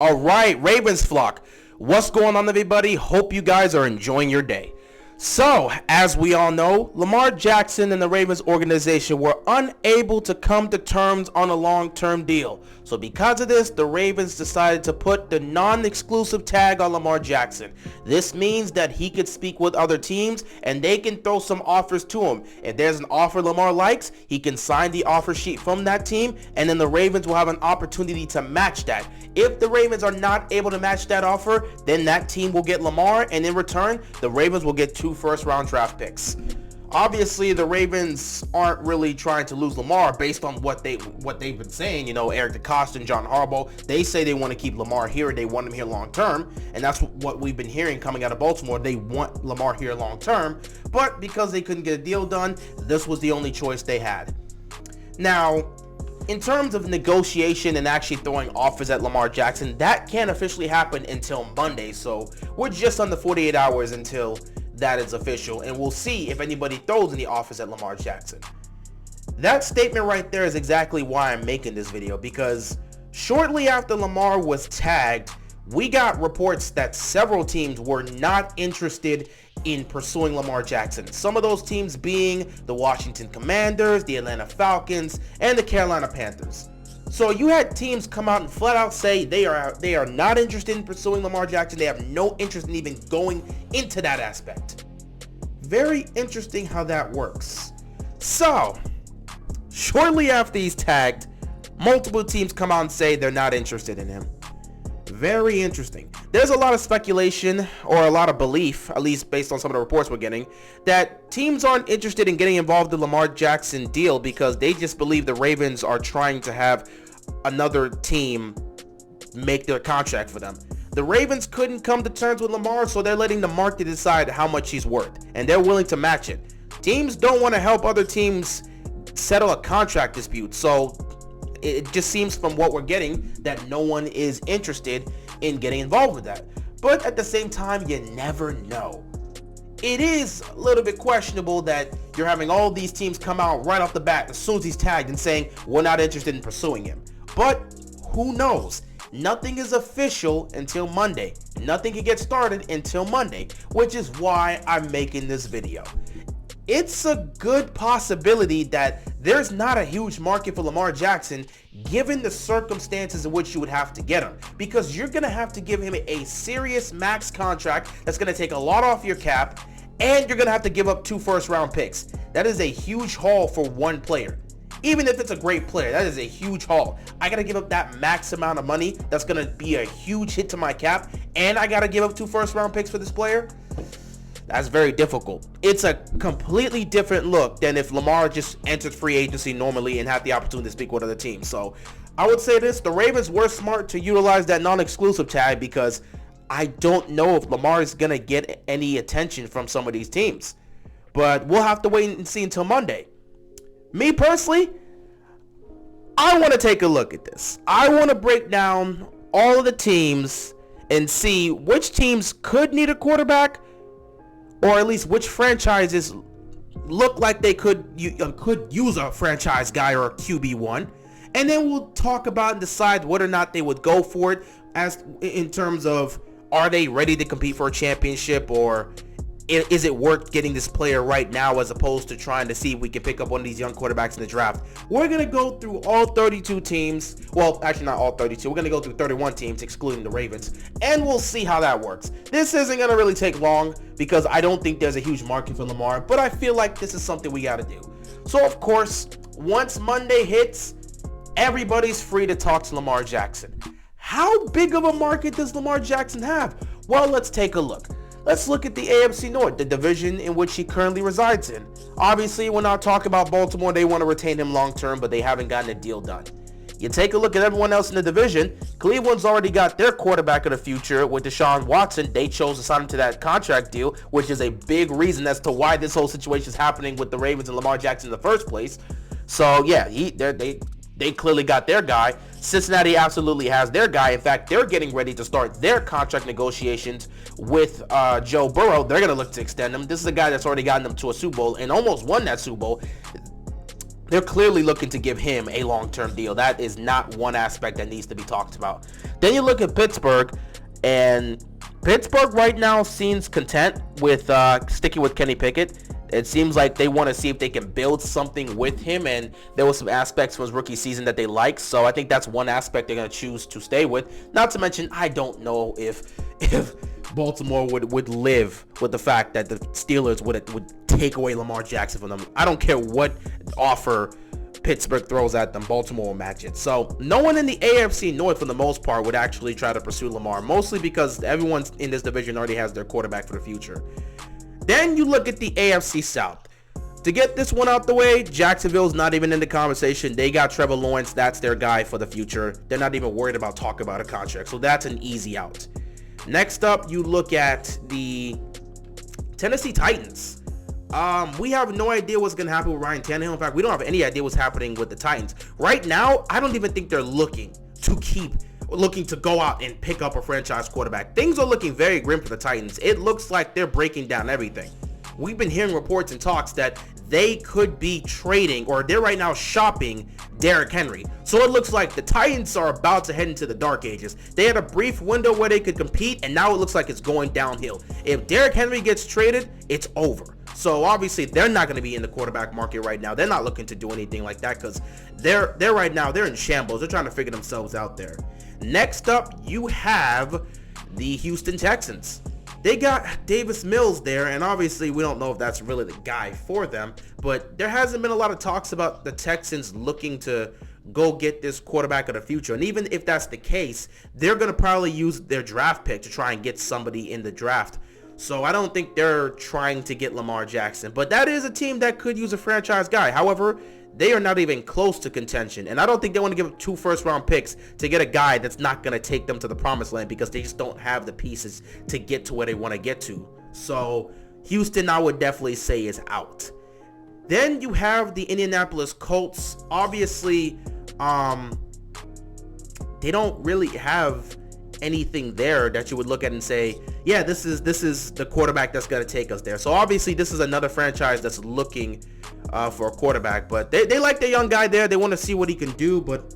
All right, Ravens flock. What's going on, everybody? Hope you guys are enjoying your day. So, as we all know, Lamar Jackson and the Ravens organization were unable to come to terms on a long-term deal. So because of this, the Ravens decided to put the non-exclusive tag on Lamar Jackson. This means that he could speak with other teams and they can throw some offers to him. If there's an offer Lamar likes, he can sign the offer sheet from that team, and then the Ravens will have an opportunity to match that. If the Ravens are not able to match that offer, then that team will get Lamar, and in return, the Ravens will get 2 first-round draft picks. Obviously, the Ravens aren't really trying to lose Lamar based on what they've been saying. You know, Eric DeCosta and John Harbaugh, they say they want to keep Lamar here. They want him here long term, and that's what we've been hearing coming out of Baltimore. They want Lamar here long term, but because they couldn't get a deal done, this was the only choice they had. Now, in terms of negotiation and actually throwing offers at Lamar Jackson, that can't officially happen until Monday, so we're just under 48 hours until that is official, and we'll see if anybody throws any offers at Lamar Jackson. That statement right there is exactly why I'm making this video, because shortly after Lamar was tagged, we got reports that several teams were not interested in pursuing Lamar Jackson. Some of those teams being the Washington Commanders, the Atlanta Falcons, and the Carolina Panthers. So you had teams come out and flat out say they are not interested in pursuing Lamar Jackson. They have no interest in even going into that aspect. Very interesting how that works. So, shortly after he's tagged, multiple teams come out and say they're not interested in him. Very interesting. There's a lot of speculation, or a lot of belief, at least based on some of the reports we're getting, that teams aren't interested in getting involved in the Lamar Jackson deal because they just believe the Ravens are trying to have another team make their contract for them. The Ravens couldn't come to terms with Lamar, so they're letting the market decide how much he's worth, and they're willing to match it. Teams don't want to help other teams settle a contract dispute, so it just seems from what we're getting that no one is interested in getting involved with that. But at the same time, you never know. It is a little bit questionable that you're having all these teams come out right off the bat as soon as he's tagged and saying we're not interested in pursuing him. But who knows? Nothing is official until Monday. Nothing can get started until Monday, which is why I'm making this video. It's a good possibility that there's not a huge market for Lamar Jackson given the circumstances in which you would have to get him, because you're going to have to give him a serious max contract that's going to take a lot off your cap, and you're going to have to give up 2 first-round picks. That is a huge haul for one player. Even if it's a great player, that is a huge haul. I got to give up that max amount of money. That's going to be a huge hit to my cap, and I got to give up 2 first-round picks for this player. That's very difficult. It's a completely different look than if Lamar just entered free agency normally and had the opportunity to speak with other teams. So I would say this, the Ravens were smart to utilize that non-exclusive tag, because I don't know if Lamar is going to get any attention from some of these teams. But we'll have to wait and see until Monday. Me personally, I want to take a look at this. I want to break down all of the teams and see which teams could need a quarterback, or at least which franchises look like they could use a franchise guy or a QB1. And then we'll talk about and decide whether or not they would go for it, as in terms of, are they ready to compete for a championship, or is it worth getting this player right now as opposed to trying to see if we can pick up one of these young quarterbacks in the draft. We're going to go through all 32 teams. Well, actually not all 32. We're going to go through 31 teams, excluding the Ravens, and we'll see how that works. This isn't going to really take long because I don't think there's a huge market for Lamar, but I feel like this is something we got to do. So, of course, once Monday hits, everybody's free to talk to Lamar Jackson. How big of a market does Lamar Jackson have? Well, let's take a look. Let's look at the AFC North, the division in which he currently resides in. Obviously, we're not talking about Baltimore. They want to retain him long term, but they haven't gotten a deal done. You take a look at everyone else in the division. Cleveland's already got their quarterback of the future with Deshaun Watson. They chose to sign him to that contract deal, which is a big reason as to why this whole situation is happening with the Ravens and Lamar Jackson in the first place. So, yeah, they clearly got their guy. Cincinnati absolutely has their guy. In fact, they're getting ready to start their contract negotiations with Joe Burrow. They're going to look to extend him. This is a guy that's already gotten them to a Super Bowl and almost won that Super Bowl. they're clearly looking to give him a long-term deal. That is not one aspect that needs to be talked about. Then you look at Pittsburgh, and Pittsburgh right now seems content with sticking with Kenny Pickett. It seems like they want to see if they can build something with him, and there was some aspects from his rookie season that they liked, so I think that's one aspect they're going to choose to stay with. Not to mention, I don't know if Baltimore would live with the fact that the Steelers would take away Lamar Jackson from them. I don't care what offer Pittsburgh throws at them, Baltimore will match it. So no one in the AFC North, for the most part, would actually try to pursue Lamar, mostly because everyone in this division already has their quarterback for the future. Then you look at the AFC South. To get this one out the way, Jacksonville's not even in the conversation. They got Trevor Lawrence. That's their guy for the future. They're not even worried about talking about a contract. So that's an easy out. Next up, you look at the Tennessee Titans. We have no idea what's going to happen with Ryan Tannehill. In fact, we don't have any idea what's happening with the Titans. Right now, I don't even think they're looking to go out and pick up a franchise quarterback. Things are looking very grim for the Titans. It looks like they're breaking down everything. We've been hearing reports and talks that they could be trading, or they're right now shopping, Derrick Henry. So it looks like the Titans are about to head into the dark ages. They had a brief window where they could compete, and now it looks like it's going downhill. If Derrick Henry gets traded, it's over. So obviously they're not going to be in the quarterback market right now. They're not looking to do anything like that because they're right now, they're in shambles. They're trying to figure themselves out there. Next up, you have the Houston Texans. They got Davis Mills there, and obviously we don't know if that's really the guy for them, but there hasn't been a lot of talks about the Texans looking to go get this quarterback of the future. And even if that's the case, they're going to probably use their draft pick to try and get somebody in the draft. So I don't think they're trying to get Lamar Jackson, but that is a team that could use a franchise guy. However, they are not even close to contention, and I don't think they want to give up 2 first-round picks to get a guy that's not going to take them to the promised land because they just don't have the pieces to get to where they want to get to. So Houston, I would definitely say, is out. Then you have the Indianapolis Colts. Obviously, they don't really have anything there that you would look at and say, yeah, this is the quarterback that's going to take us there. So obviously this is another franchise that's looking for a quarterback, but they like their young guy there. They want to see what he can do, but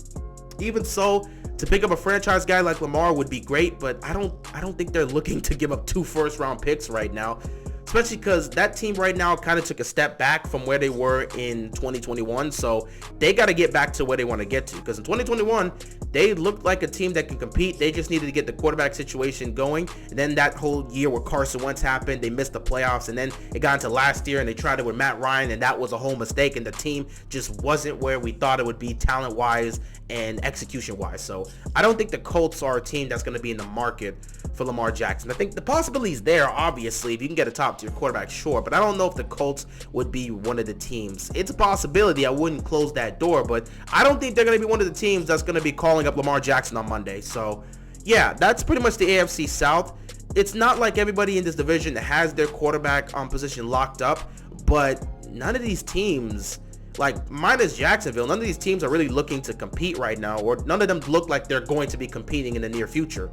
even so, to pick up a franchise guy like Lamar would be great, but I don't think they're looking to give up 2 first-round picks right now, especially because that team right now kind of took a step back from where they were in 2021, so they got to get back to where they want to get to, because in 2021, they looked like a team that can compete. They just needed to get the quarterback situation going, and then that whole year where Carson Wentz happened, they missed the playoffs, and then it got into last year, and they tried it with Matt Ryan, and that was a whole mistake, and the team just wasn't where we thought it would be talent-wise and execution-wise. So I don't think the Colts are a team that's going to be in the market for Lamar Jackson. I think the possibility is there, obviously, if you can get a top-tier quarterback, sure, but I don't know if the Colts would be one of the teams. It's a possibility. I wouldn't close that door, but I don't think they're going to be one of the teams that's going to be calling up Lamar Jackson on Monday. So yeah, that's pretty much the AFC South. It's not like everybody in this division has their quarterback position locked up, but none of these teams, like minus Jacksonville, none of these teams are really looking to compete right now, or none of them look like they're going to be competing in the near future.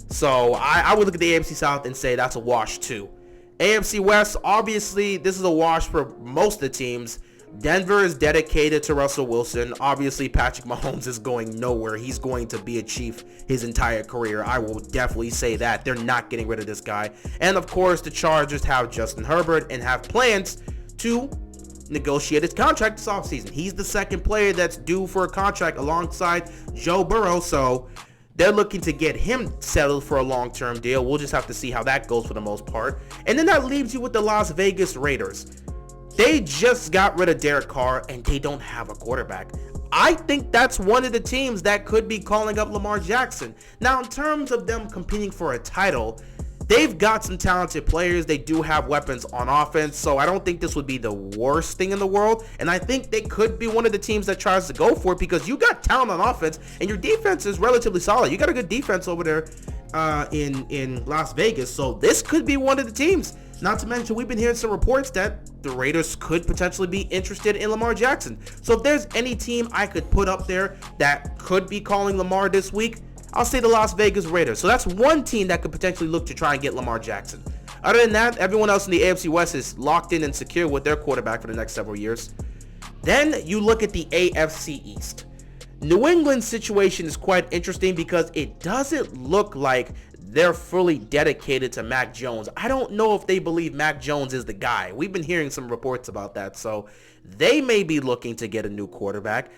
So I would look at the AFC South and say that's a wash too. AFC West, obviously this is a wash for most of the teams. Denver is dedicated to Russell Wilson. Obviously, Patrick Mahomes is going nowhere. He's going to be a Chief his entire career. I will definitely say that. They're not getting rid of this guy. And of course, the Chargers have Justin Herbert and have plans to negotiate his contract this offseason. He's the second player that's due for a contract alongside Joe Burrow. So they're looking to get him settled for a long-term deal. We'll just have to see how that goes for the most part. And then that leaves you with the Las Vegas Raiders. They just got rid of Derek Carr, and they don't have a quarterback. I think that's one of the teams that could be calling up Lamar Jackson. Now, in terms of them competing for a title, they've got some talented players. They do have weapons on offense, so I don't think this would be the worst thing in the world. And I think they could be one of the teams that tries to go for it because you got talent on offense, and your defense is relatively solid. You got a good defense over there in Las Vegas, so this could be one of the teams. Not to mention, we've been hearing some reports that the Raiders could potentially be interested in Lamar Jackson. So if there's any team I could put up there that could be calling Lamar this week, I'll say the Las Vegas Raiders. So that's one team that could potentially look to try and get Lamar Jackson. Other than that, everyone else in the AFC West is locked in and secure with their quarterback for the next several years. Then you look at the AFC East. New England's situation is quite interesting because it doesn't look like they're fully dedicated to Mac Jones. I don't know if they believe Mac Jones is the guy. We've been hearing some reports about that, so they may be looking to get a new quarterback.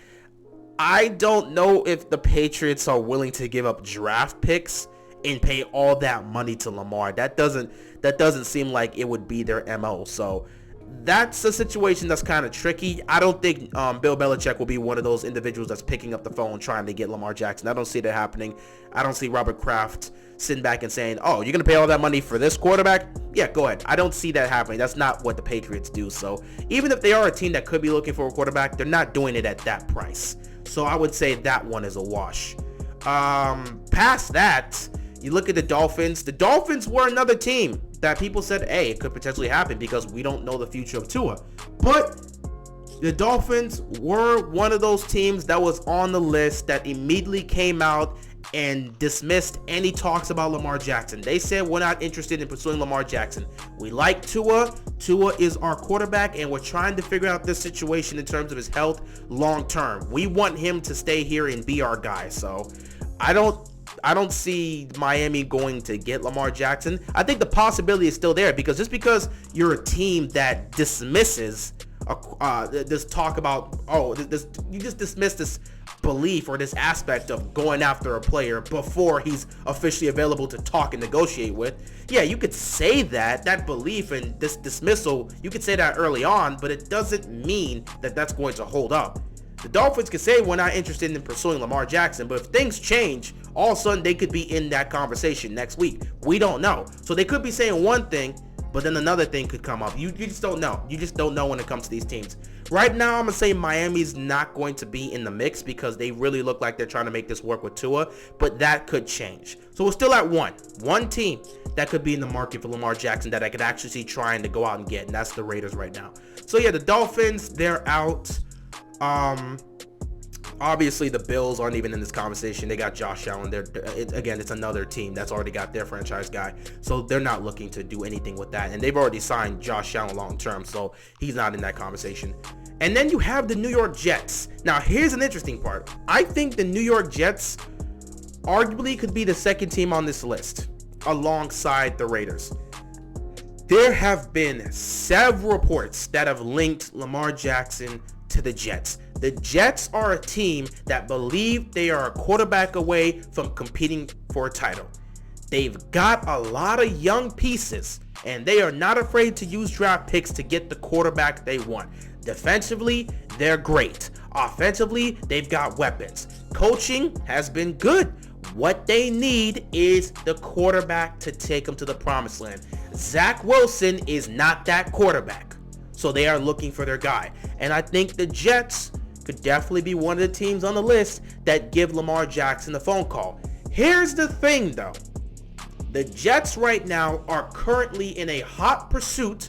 I don't know if the Patriots are willing to give up draft picks and pay all that money to Lamar. That doesn't seem like it would be their MO. So that's a situation that's kind of tricky. I don't think Bill Belichick will be one of those individuals that's picking up the phone trying to get Lamar Jackson. I don't see that happening. I don't see Robert Kraft sitting back and saying, oh, you're going to pay all that money for this quarterback? Yeah, go ahead. I don't see that happening. That's not what the Patriots do. So even if they are a team that could be looking for a quarterback, they're not doing it at that price. So I would say that one is a wash. Past that, you look at the Dolphins. The Dolphins were another team that people said, hey, it could potentially happen because we don't know the future of Tua. But the Dolphins were one of those teams that was on the list that immediately came out and dismissed any talks about Lamar Jackson. They said, we're not interested in pursuing Lamar Jackson. We like Tua. Tua is our quarterback, and we're trying to figure out this situation in terms of his health long term. We want him to stay here and be our guy. So I don't see Miami going to get Lamar Jackson. I think the possibility is still there because just because you're a team that dismisses this talk about, you just dismiss this belief or this aspect of going after a player before he's officially available to talk and negotiate with. Yeah, you could say that belief and this dismissal, you could say that early on, but it doesn't mean that that's going to hold up. The Dolphins can say we're not interested in pursuing Lamar Jackson, but if things change, all of a sudden they could be in that conversation next week. We don't know. So they could be saying one thing, but then another thing could come up. You just don't know. You just don't know when it comes to these teams. Right now, I'm going to say Miami's not going to be in the mix because they really look like they're trying to make this work with Tua, but that could change. So we're still at one team that could be in the market for Lamar Jackson that I could actually see trying to go out and get, and that's the Raiders right now. So yeah, the Dolphins, they're out. Obviously the Bills aren't even in this conversation. They got Josh Allen. It's another team that's already got their franchise guy, so they're not looking to do anything with that, and they've already signed Josh Allen long term, so he's not in that conversation. And then you have the New York Jets. Now here's an interesting part. I think the New York Jets arguably could be the second team on this list alongside the Raiders. There have been several reports that have linked Lamar Jackson to the Jets. The Jets are a team that believe they are a quarterback away from competing for a title. They've got a lot of young pieces, and they are not afraid to use draft picks to get the quarterback they want. Defensively, they're great. Offensively, they've got weapons. Coaching has been good. What they need is the quarterback to take them to the promised land. Zach Wilson is not that quarterback, so they are looking for their guy. And I think the Jets could definitely be one of the teams on the list that give Lamar Jackson a phone call. Here's the thing though. The Jets right now are currently in a hot pursuit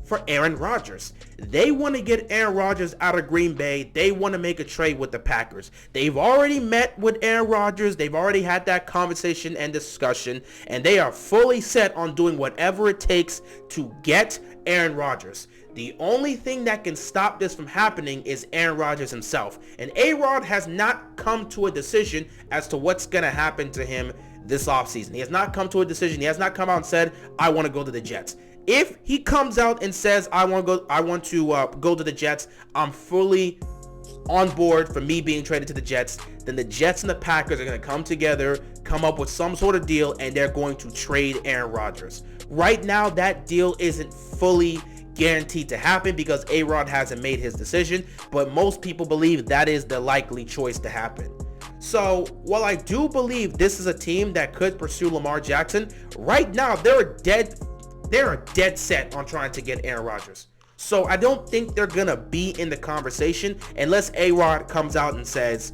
for Aaron Rodgers. They want to get Aaron Rodgers out of Green Bay. They want to make a trade with the Packers. They've already met with Aaron Rodgers. They've already had that conversation and discussion, and they are fully set on doing whatever it takes to get Aaron Rodgers. The only thing that can stop this from happening is Aaron Rodgers himself. And A-Rod has not come to a decision as to what's going to happen to him this offseason. He has not come to a decision. He has not come out and said, I want to go to the Jets. If he comes out and says, I want to go to the Jets, I'm fully on board for me being traded to the Jets, then the Jets and the Packers are going to come together, come up with some sort of deal, and they're going to trade Aaron Rodgers. Right now, that deal isn't fully guaranteed to happen because A-Rod hasn't made his decision, but most people believe that is the likely choice to happen. So while I do believe this is a team that could pursue Lamar Jackson, right now they're dead set on trying to get Aaron Rodgers. So I don't think they're gonna be in the conversation unless A-Rod comes out and says,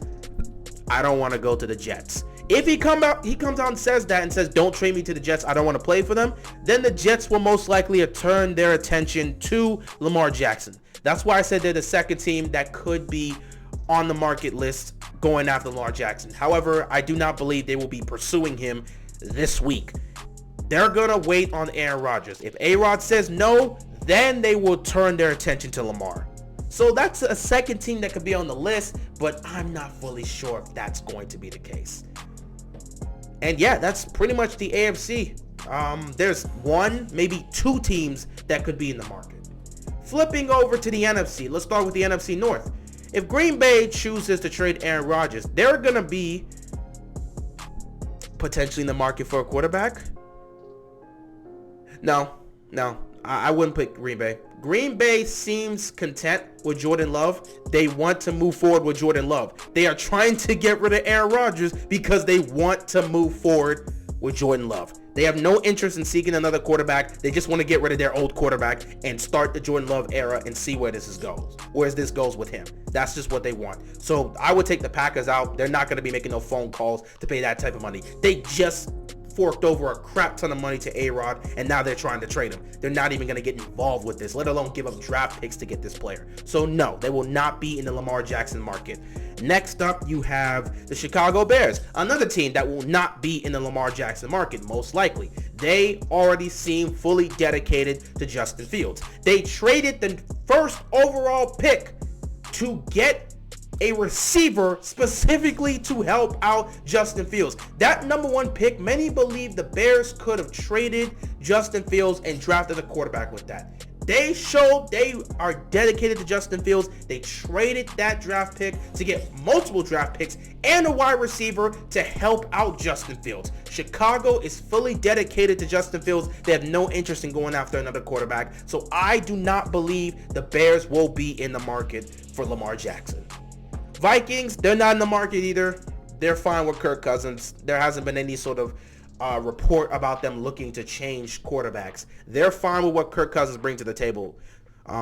I don't want to go to the Jets. If he comes out and says that and says, don't trade me to the Jets, I don't want to play for them, then the Jets will most likely turn their attention to Lamar Jackson. That's why I said they're the second team that could be on the market list going after Lamar Jackson. However, I do not believe they will be pursuing him this week. They're going to wait on Aaron Rodgers. If A-Rod says no, then they will turn their attention to Lamar. So that's a second team that could be on the list, but I'm not fully sure if that's going to be the case. And yeah, that's pretty much the AFC. There's one, maybe two teams that could be in the market. Flipping over to the NFC, let's start with the NFC North. If Green Bay chooses to trade Aaron Rodgers, they're going to be potentially in the market for a quarterback. No, I wouldn't pick Green Bay. Green Bay seems content with Jordan Love. They want to move forward with Jordan Love. They are trying to get rid of Aaron Rodgers because they want to move forward with Jordan Love. They have no interest in seeking another quarterback. They just want to get rid of their old quarterback and start the Jordan Love era and see where this goes with him. That's just what they want. So I would take the Packers out. They're not going to be making no phone calls to pay that type of money. They just forked over a crap ton of money to A-Rod, and now they're trying to trade him. They're not even going to get involved with this, let alone give up draft picks to get this player. So no, they will not be in the Lamar Jackson market. Next up, you have the Chicago Bears, another team that will not be in the Lamar Jackson market, most likely. They already seem fully dedicated to Justin Fields. They traded the first overall pick to get a receiver specifically to help out Justin Fields. That number one pick, many believe the Bears could have traded Justin Fields and drafted a quarterback with that. They showed they are dedicated to Justin Fields. They traded that draft pick to get multiple draft picks and a wide receiver to help out Justin Fields. Chicago is fully dedicated to Justin Fields. They have no interest in going after another quarterback. So I do not believe the Bears will be in the market for Lamar Jackson. Vikings, they're not in the market either. They're fine with Kirk Cousins. There hasn't been any sort of report about them looking to change quarterbacks. They're fine with what Kirk Cousins brings to the table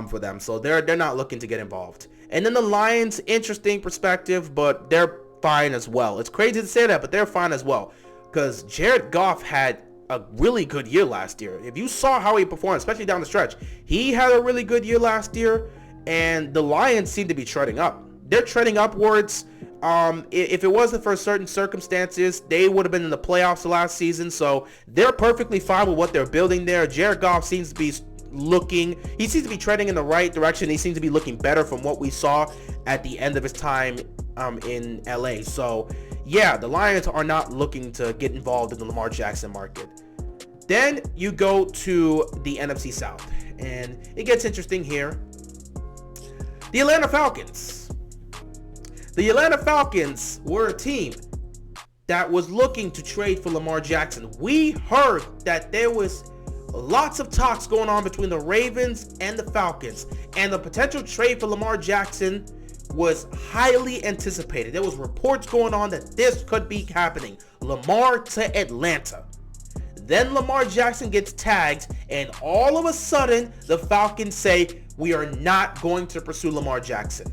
for them. So they're not looking to get involved. And then the Lions, interesting perspective, but they're fine as well. It's crazy to say that, but they're fine as well. Because Jared Goff had a really good year last year. If you saw how he performed, especially down the stretch, he had a really good year last year. And the Lions seem to be treading up. They're trending upwards. If it wasn't for certain circumstances, they would have been in the playoffs the last season. So they're perfectly fine with what they're building there. Jared Goff seems to be trending in the right direction. He seems to be looking better from what we saw at the end of his time in LA. So yeah, the Lions are not looking to get involved in the Lamar Jackson market. Then you go to the NFC South, and it gets interesting here. The Atlanta Falcons. The Atlanta Falcons were a team that was looking to trade for Lamar Jackson. We heard that there was lots of talks going on between the Ravens and the Falcons, and the potential trade for Lamar Jackson was highly anticipated. There was reports going on that this could be happening. Lamar to Atlanta. Then Lamar Jackson gets tagged, and all of a sudden, the Falcons say, we are not going to pursue Lamar Jackson.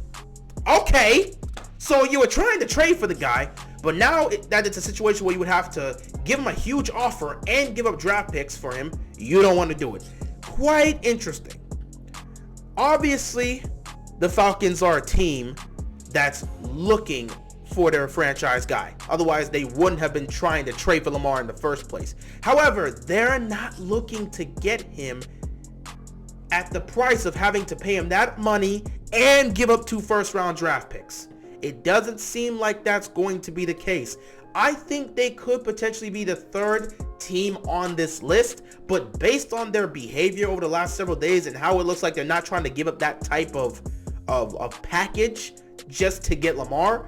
Okay. So you were trying to trade for the guy, but now that it's a situation where you would have to give him a huge offer and give up draft picks for him, you don't want to do it. Quite interesting. Obviously, the Falcons are a team that's looking for their franchise guy. Otherwise, they wouldn't have been trying to trade for Lamar in the first place. However, they're not looking to get him at the price of having to pay him that money and give up 2 first-round draft picks. It doesn't seem like that's going to be the case. I think they could potentially be the third team on this list, but based on their behavior over the last several days and how it looks like they're not trying to give up that type of package just to get Lamar,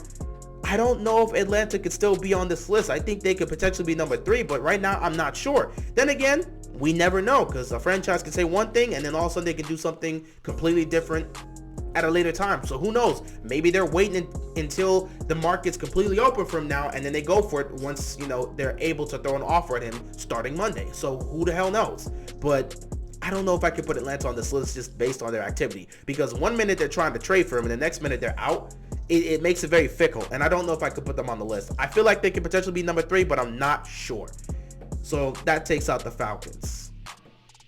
I don't know if Atlanta could still be on this list. I think they could potentially be number 3, but right now I'm not sure. Then again, we never know, because a franchise can say one thing and then all of a sudden they can do something completely different at a later time. So who knows? Maybe they're waiting until the market's completely open from now, and then they go for it once, they're able to throw an offer at him starting Monday. So who the hell knows? But I don't know if I could put Atlanta on this list just based on their activity, because one minute they're trying to trade for him and the next minute they're out. It makes it very fickle, and I don't know if I could put them on the list. I feel like they could potentially be number 3, but I'm not sure. So that takes out the Falcons.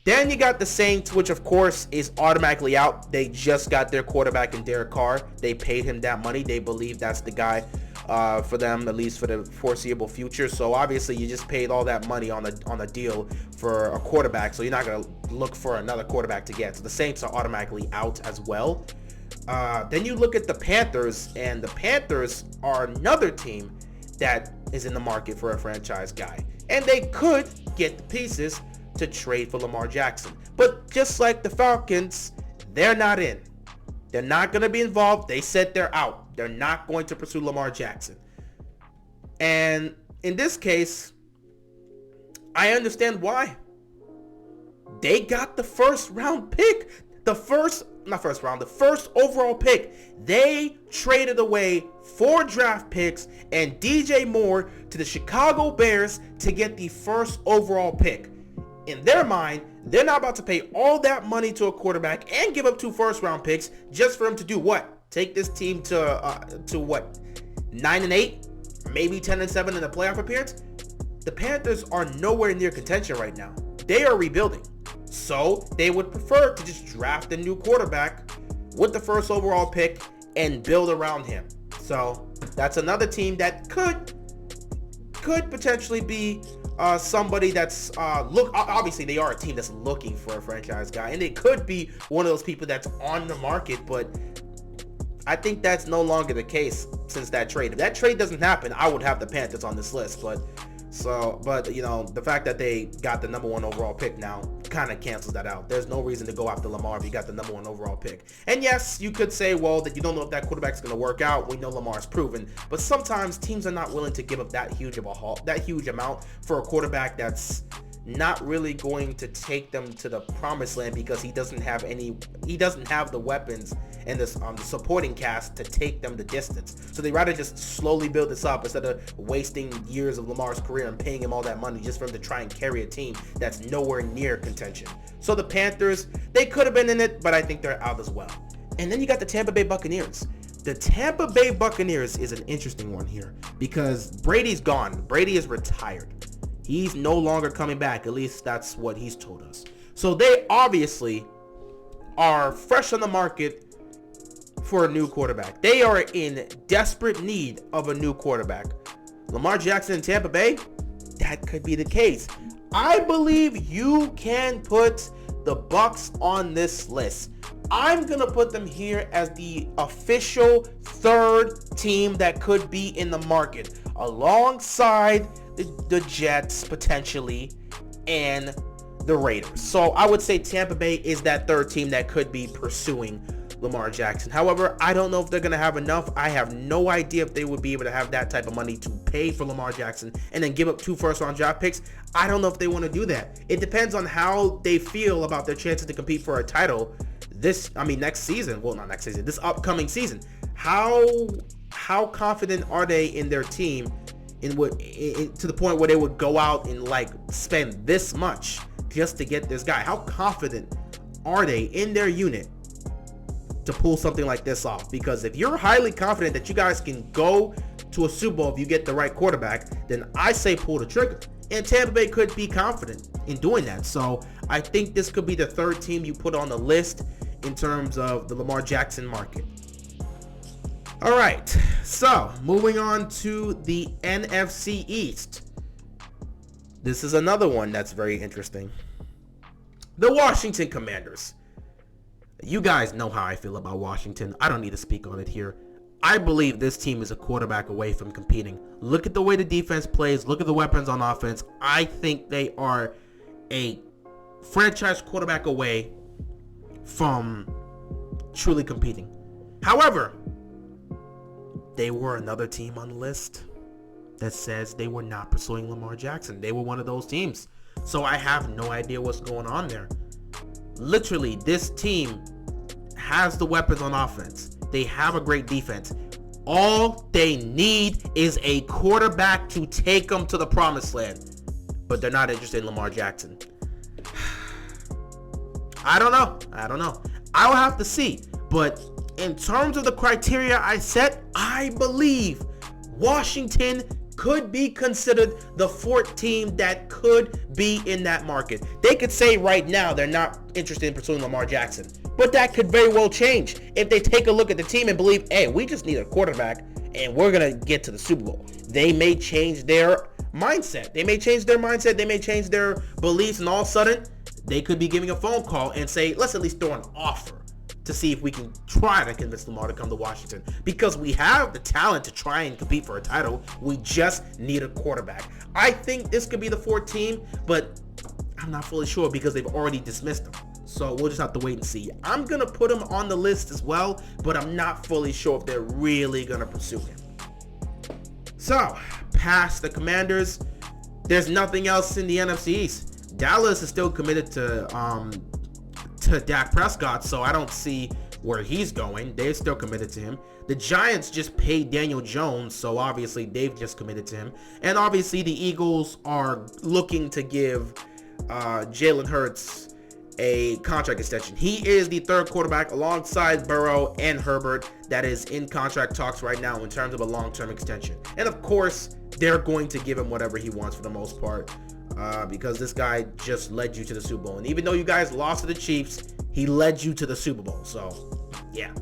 Then you got the Saints, which of course is automatically out. They just got their quarterback in Derek Carr. They paid him that money. They believe that's the guy for them, at least for the foreseeable future. So obviously you just paid all that money on a deal for a quarterback. So you're not going to look for another quarterback to get. So the Saints are automatically out as well. Then you look at the Panthers, and the Panthers are another team that is in the market for a franchise guy. And they could get the pieces to trade for Lamar Jackson. But just like the Falcons, they're not in. They're not going to be involved. They said they're out. They're not going to pursue Lamar Jackson. And in this case, I understand why. They got the first round pick. The first overall pick. They traded away 4 draft picks and DJ Moore to the Chicago Bears to get the first overall pick. In their mind, they're not about to pay all that money to a quarterback and give up 2 first round picks just for him to do what? Take this team to what? 9-8, maybe 10-7 in a playoff appearance? The Panthers are nowhere near contention right now. They are rebuilding. So they would prefer to just draft a new quarterback with the first overall pick and build around him. So that's another team that could potentially be somebody that's obviously they are a team that's looking for a franchise guy, and they could be one of those people that's on the market, but I think that's no longer the case since that trade. If that trade doesn't happen, I would have the Panthers on this list, but you know, the fact that they got the number 1 overall pick now kind of cancels that out. There's no reason to go after Lamar if you got the number 1 overall pick. And yes, you could say, well, that you don't know if that quarterback's going to work out. We know Lamar's proven, but sometimes teams are not willing to give up that huge amount for a quarterback that's not really going to take them to the promised land because he doesn't have the weapons and the supporting cast to take them the distance. So they rather just slowly build this up instead of wasting years of Lamar's career and paying him all that money just for him to try and carry a team that's nowhere near contention. So the Panthers, they could have been in it, but I think they're out as well. And then you got the Tampa Bay Buccaneers. The Tampa Bay Buccaneers is an interesting one here because Brady's gone. Brady is retired. He's no longer coming back. At least that's what he's told us. So they obviously are fresh on the market for a new quarterback. They are in desperate need of a new quarterback. Lamar Jackson in Tampa Bay, that could be the case. I believe you can put the Bucs on this list. I'm going to put them here as the official 3rd team that could be in the market alongside the Jets potentially and the Raiders. So I would say Tampa Bay is that 3rd team that could be pursuing Lamar Jackson. However, I don't know if they're going to have enough. I have no idea if they would be able to have that type of money to pay for Lamar Jackson and then give up 2 first-round draft picks. I don't know if they want to do that. It depends on how they feel about their chances to compete for a title next season. Well, not next season, this upcoming season. How confident are they in their team to the point where they would go out and spend this much just to get this guy? How confident are they in their unit to pull something like this off? Because if you're highly confident that you guys can go to a Super Bowl if you get the right quarterback, then I say pull the trigger. And Tampa Bay could be confident in doing that. So I think this could be the 3rd team you put on the list in terms of the Lamar Jackson market. All right, so moving on to the NFC East. This is another one that's very interesting. The Washington Commanders. You guys know how I feel about Washington. I don't need to speak on it here. I believe this team is a quarterback away from competing. Look at the way the defense plays. Look at the weapons on offense. I think they are a franchise quarterback away from truly competing. However, they were another team on the list that says they were not pursuing Lamar Jackson. They were one of those teams. So I have no idea what's going on there. Literally, this team has the weapons on offense. They have a great defense. All they need is a quarterback to take them to the promised land. But they're not interested in Lamar Jackson. I don't know. I'll have to see. But in terms of the criteria I set, I believe Washington could be considered the 4th team that could be in that market. They could say right now they're not interested in pursuing Lamar Jackson, but that could very well change if they take a look at the team and believe, hey, we just need a quarterback and we're going to get to the Super Bowl. They may change their mindset. They may change their beliefs, and all of a sudden they could be giving a phone call and say, let's at least throw an offer to see if we can try to convince Lamar to come to Washington, because we have the talent to try and compete for a title. We just need a quarterback. I think this could be the fourth team, but I'm not fully sure because they've already dismissed him. So we'll just have to wait and see. I'm going to put him on the list as well, but I'm not fully sure if they're really going to pursue him. So, past the Commanders, there's nothing else in the NFC East. Dallas is still committed to Dak Prescott, so I don't see where he's going. They're still committed to him. The Giants just paid Daniel Jones, so obviously they've just committed to him. And obviously the Eagles are looking to give Jalen Hurts a contract extension. He is the third quarterback alongside Burrow and Herbert that is in contract talks right now in terms of a long-term extension. And of course, they're going to give him whatever he wants for the most part, because this guy just led you to the Super Bowl. And even though you guys lost to the Chiefs, he led you to the Super Bowl. So, yeah.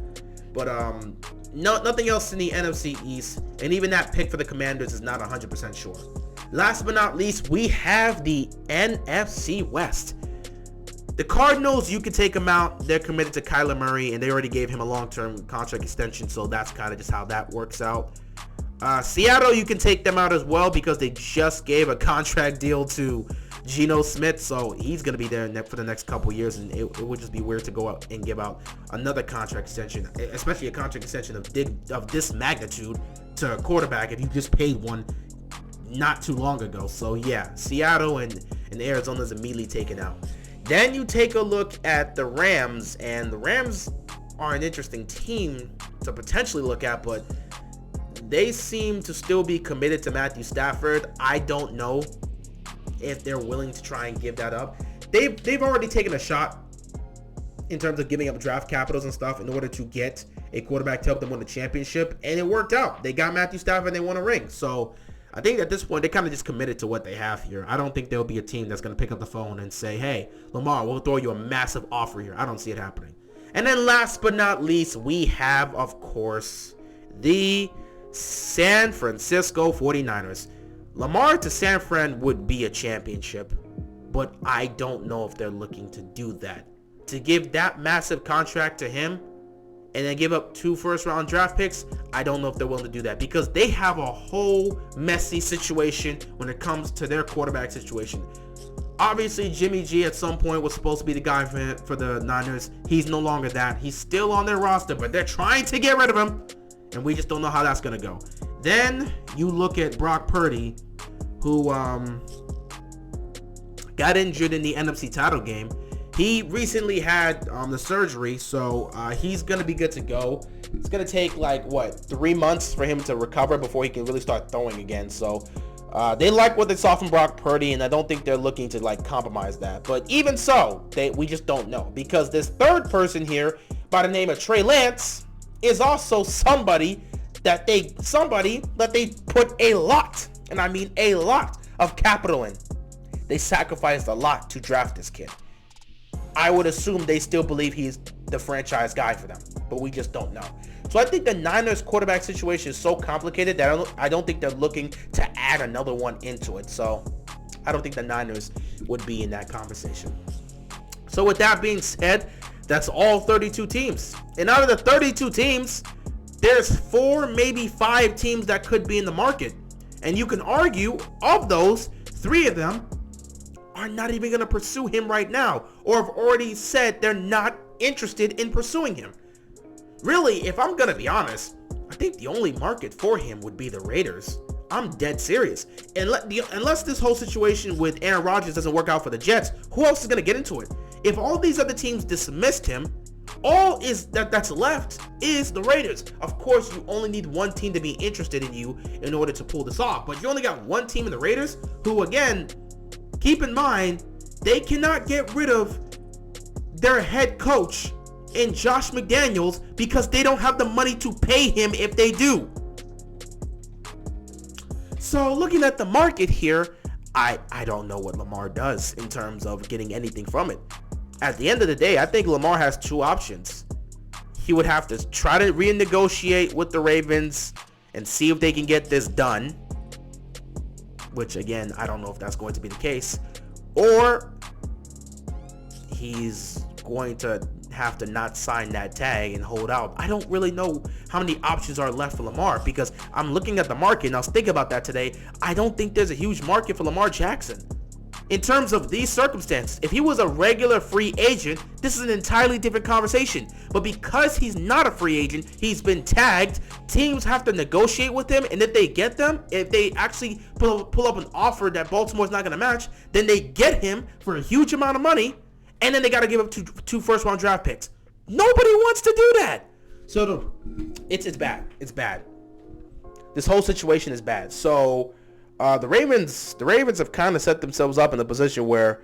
But nothing else in the NFC East. And even that pick for the Commanders is not 100% sure. Last but not least, we have the NFC West. The Cardinals, you can take them out. They're committed to Kyler Murray, and they already gave him a long-term contract extension, so that's kind of just how that works out. Seattle, you can take them out as well because they just gave a contract deal to Geno Smith, so he's going to be there for the next couple years, and it would just be weird to go out and give out another contract extension, especially a contract extension of this magnitude to a quarterback if you just paid one not too long ago. So yeah, Seattle and Arizona's immediately taken out. Then you take a look at the Rams, and the Rams are an interesting team to potentially look at, but they seem to still be committed to Matthew Stafford. I don't know if they're willing to try and give that up. They've already taken a shot in terms of giving up draft capitals and stuff in order to get a quarterback to help them win the championship, and it worked out. They got Matthew Stafford and they won a ring. So I think at this point, they're kind of just committed to what they have here. I don't think there'll be a team that's going to pick up the phone and say, hey, Lamar, we'll throw you a massive offer here. I don't see it happening. And then last but not least, we have, of course, the San Francisco 49ers. Lamar to San Fran would be a championship, but I don't know if they're looking to do that. To give that massive contract to him and then give up 2 first-round draft picks, I don't know if they're willing to do that because they have a whole messy situation when it comes to their quarterback situation. Obviously, Jimmy G at some point was supposed to be the guy for the Niners. He's no longer that. He's still on their roster, but they're trying to get rid of him, and we just don't know how that's going to go. Then you look at Brock Purdy, who got injured in the NFC title game. He recently had the surgery, so he's going to be good to go. It's going to take 3 months for him to recover before he can really start throwing again. So they like what they saw from Brock Purdy, and I don't think they're looking to compromise that. But even so, we just don't know, because this third person here by the name of Trey Lance is also somebody that they put a lot, and I mean a lot, of capital in. They sacrificed a lot to draft this kid. I would assume they still believe he's the franchise guy for them, but we just don't know. So I think the Niners quarterback situation is so complicated that I don't think they're looking to add another one into it. So I don't think the Niners would be in that conversation. So with that being said, that's all 32 teams. And out of the 32 teams, there's 4, maybe 5 teams that could be in the market. And you can argue, of those, 3 of them are not even going to pursue him right now, or have already said they're not interested in pursuing him. Really, if I'm going to be honest, I think the only market for him would be the Raiders. I'm dead serious. Unless this whole situation with Aaron Rodgers doesn't work out for the Jets, who else is going to get into it? If all these other teams dismissed him, all that's left is the Raiders. Of course, you only need one team to be interested in you in order to pull this off, but you only got one team in the Raiders who, again, keep in mind, they cannot get rid of their head coach in Josh McDaniels because they don't have the money to pay him if they do. So looking at the market here, I don't know what Lamar does in terms of getting anything from it. At the end of the day, I think Lamar has 2 options. He would have to try to renegotiate with the Ravens and see if they can get this done, which again, I don't know if that's going to be the case, or he's going to have to not sign that tag and hold out. I don't really know how many options are left for Lamar, because I'm looking at the market and I was thinking about that today. I don't think there's a huge market for Lamar Jackson. In terms of these circumstances, if he was a regular free agent, this is an entirely different conversation. But because he's not a free agent, he's been tagged, teams have to negotiate with him, and if they get them, if they actually pull up an offer that Baltimore's not going to match, then they get him for a huge amount of money, and then they got to give up two first-round draft picks. Nobody wants to do that. So it's bad. It's bad. This whole situation is bad. So the Ravens have kind of set themselves up in a position where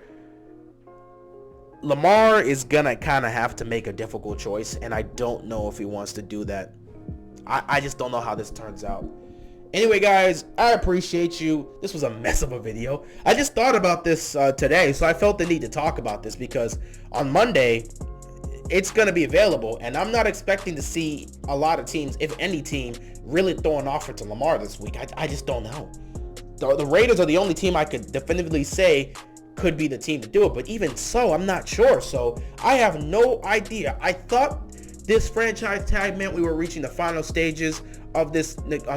Lamar is gonna kind of have to make a difficult choice, and I don't know if he wants to do that. I just don't know how this turns out. Anyway, guys, I appreciate you. This was a mess of a video. I just thought about this today, so I felt the need to talk about this because on Monday it's gonna be available, and I'm not expecting to see a lot of teams, if any team, really throw an offer to Lamar this week. I just don't know. The Raiders are the only team I could definitively say could be the team to do it, but even so, I'm not sure. So I have no idea. I thought this franchise tag meant we were reaching the final stages of this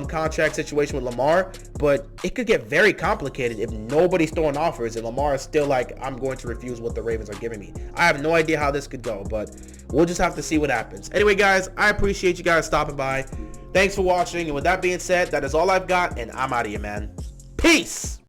contract situation with Lamar, but it could get very complicated if nobody's throwing offers and Lamar is still like, I'm going to refuse what the Ravens are giving me. I have no idea how this could go, but we'll just have to see what happens. Anyway, guys, I appreciate you guys stopping by. Thanks for watching, and with that being said, that is all I've got, and I'm out of here, man. Peace!